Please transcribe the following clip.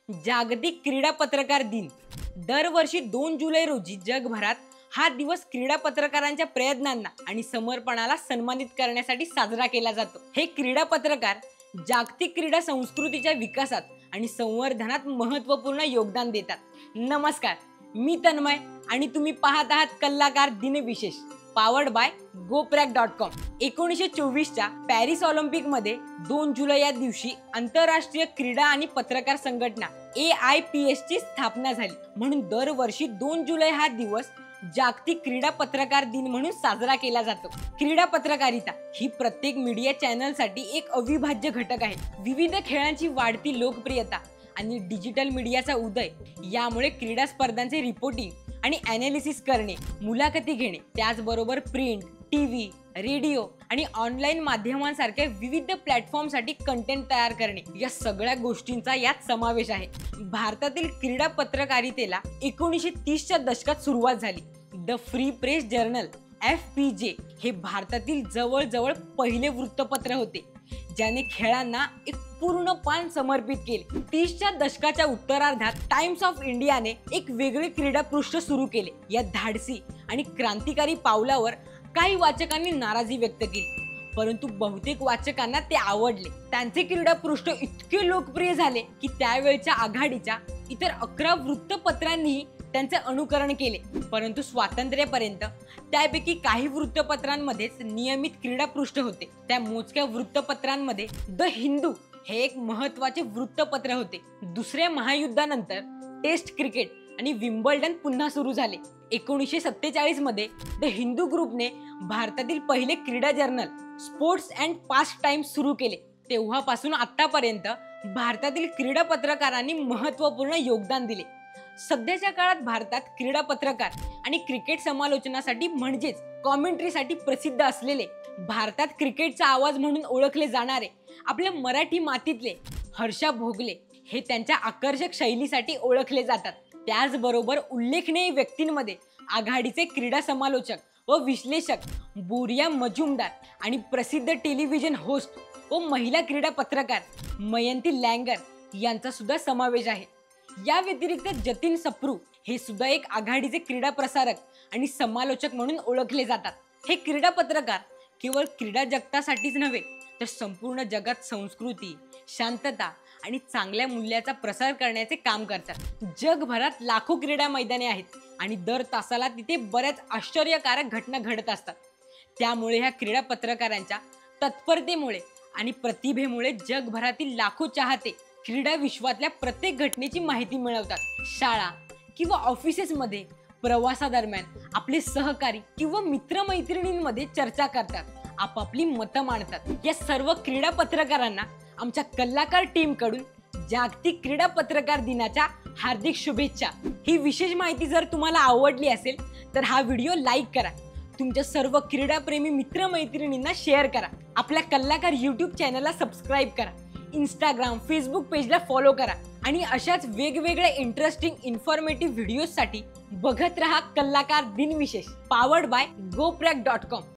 जागतिक क्रीडा पत्रकार दिन दरवर्षी 2 जुलै रोजी जगभरात हा दिवस क्रीडा पत्रकारांच्या प्रयत्नांना आणि समर्पणाला सन्मानित करण्यासाठी साजरा केला जातो। हे क्रीडा पत्रकार जागतिक क्रीडा संस्कृतीच्या विकासात आणि संवर्धनात महत्त्वपूर्ण योगदान देतात। नमस्कार, मी तन्मय आणि तुम्ही पाहत आहात कलाकार दिन विशेष पावर्ड बाय goprag.com। 1924च्या पॅरिस ऑलिम्पिक मध्ये 2 जुलै या दिवशी आंतरराष्ट्रीय क्रीडा आणि पत्रकार संघटना AIPS ची स्थापना झाली। म्हणून दरवर्षी 2 जुलै हा दिवस जागतिक क्रीडा पत्रकार दिन म्हणून साजरा केला जातो। क्रीडा पत्रकारिता ही प्रत्येक मीडिया चॅनलसाठी एक अविभाज्य घटक आहे। विविध खेळांची वाढती लोकप्रियता आणि डिजिटल मीडियाचा उदय यामुळे क्रीडा स्पर्धांचे रिपोर्टिंग आणि ॲनालिसिस करणे, मुलाखती घेणे, त्याचबरोबर प्रिंट, टीव्ही, रेडिओ आणि ऑनलाईन माध्यमांसारख्या विविध प्लॅटफॉर्मसाठी कंटेंट तयार करणे या सगळ्या गोष्टींचा यात समावेश आहे। भारतातील क्रीडा पत्रकारितेला 1930च्या दशकात सुरुवात झाली। The free press journal FPJ हे भारतातील जवळजवळ पहिले वृत्तपत्र होते ज्याने खेळांना एक पूर्ण पान समर्पित केले। 30च्या दशकाच्या उत्तरार्धात टाइम्स ऑफ इंडियाने एक वेगळे क्रीडा पृष्ठ सुरू केले। या धाडसी आणि क्रांतिकारी पावलावर काही वाचकांनी नाराजी व्यक्त केली, परंतु बहुतेक वाचकांना ते आवडले। त्यांचे क्रीडा पृष्ठ इतके लोकप्रिय झाले की त्यावेळच्या आघाडीच्या इतर 11 वृत्तपत्रांनीही त्यांचे अनुकरण केले। परंतु स्वातंत्र्यापर्यंत त्यापैकी काही वृत्तपत्रांमध्येच नियमित क्रीडा पृष्ठ होते। त्या मोजक्या वृत्तपत्रांमध्ये द हिंदू हे एक महत्त्वाचे वृत्तपत्र होते। दुसऱ्या महायुद्धानंतर टेस्ट क्रिकेट आणि विम्बल्डन पुन्हा सुरू झाले। 1947 मध्ये द हिंदू ग्रुपने भारतातील पहिले क्रीडा journal sports and past times सुरू केले। तेव्हापासून आतापर्यंत भारतातील क्रीडा पत्रकारांनी महत्त्वपूर्ण योगदान दिले। सध्याच्या काळात भारतात क्रीडा पत्रकार आणि क्रिकेट समालोचनासाठी म्हणजेच कॉमेंट्रीसाठी प्रसिद्ध असलेले, भारतात क्रिकेटचा आवाज म्हणून ओळखले जाणारे आपल्या मराठी मातीतले हर्षा भोगले हे त्यांच्या आकर्षक शैलीसाठी ओळखले जातात। त्याचबरोबर उल्लेखनीय व्यक्तींमध्ये आघाडीचे क्रीडा समालोचक व विश्लेषक बोरिया मजुमदार आणि प्रसिद्ध टेलिव्हिजन होस्ट व महिला क्रीडा पत्रकार मयंती लँगर यांचा सुद्धा समावेश आहे। या व्यतिरिक्त जतीन सप्रू हे सुद्धा एक आघाडीचे क्रीडा प्रसारक आणि समालोचक म्हणून ओळखले जातात। हे क्रीडा पत्रकार केवळ क्रीडा जगतासाठीच नव्हे तर संपूर्ण जगात संस्कृती, शांतता आणि चांगल्या मूल्याचा प्रसार करण्याचे काम करतात। जगभरात लाखो क्रीडा मैदाने आहेत आणि दर तासाला तिथे बऱ्याच आश्चर्यकारक घटना घडत असतात। त्यामुळे ह्या क्रीडा पत्रकारांच्या तत्परतेमुळे आणि प्रतिभेमुळे जगभरातील लाखो चाहते क्रीडा विश्वातल्या प्रत्येक घटनेची माहिती मिळवतात। शाळा किंवा ऑफिसेसमध्ये प्रवासादरम्यान आपले सहकारी किंवा मित्रमैत्रिणींमध्ये चर्चा करतात, आपापली मतं मांडतात। या सर्व क्रीडा पत्रकारांना आमच्या कलाकार टीम कडून जागतिक क्रीडा पत्रकार दिनाच्या हार्दिक शुभेच्छा। ही विशेष माहिती जर तुम्हाला आवडली असेल तर हा व्हिडिओ लाईक करा, तुमच्या सर्व क्रीडाप्रेमी मित्रमैत्रिणींना शेअर करा, आपल्या कलाकार YouTube चॅनलला सबस्क्राईब करा, इंस्टाग्राम, फेसबुक पेजला फॉलो करा आणि अशाच वेगवेगळ्या इंटरेस्टिंग इन्फॉर्मेटिव्ह व्हिडिओजसाठी बघत रहा कलाकार दिन विशेष पावर्ड बाय goprag.com।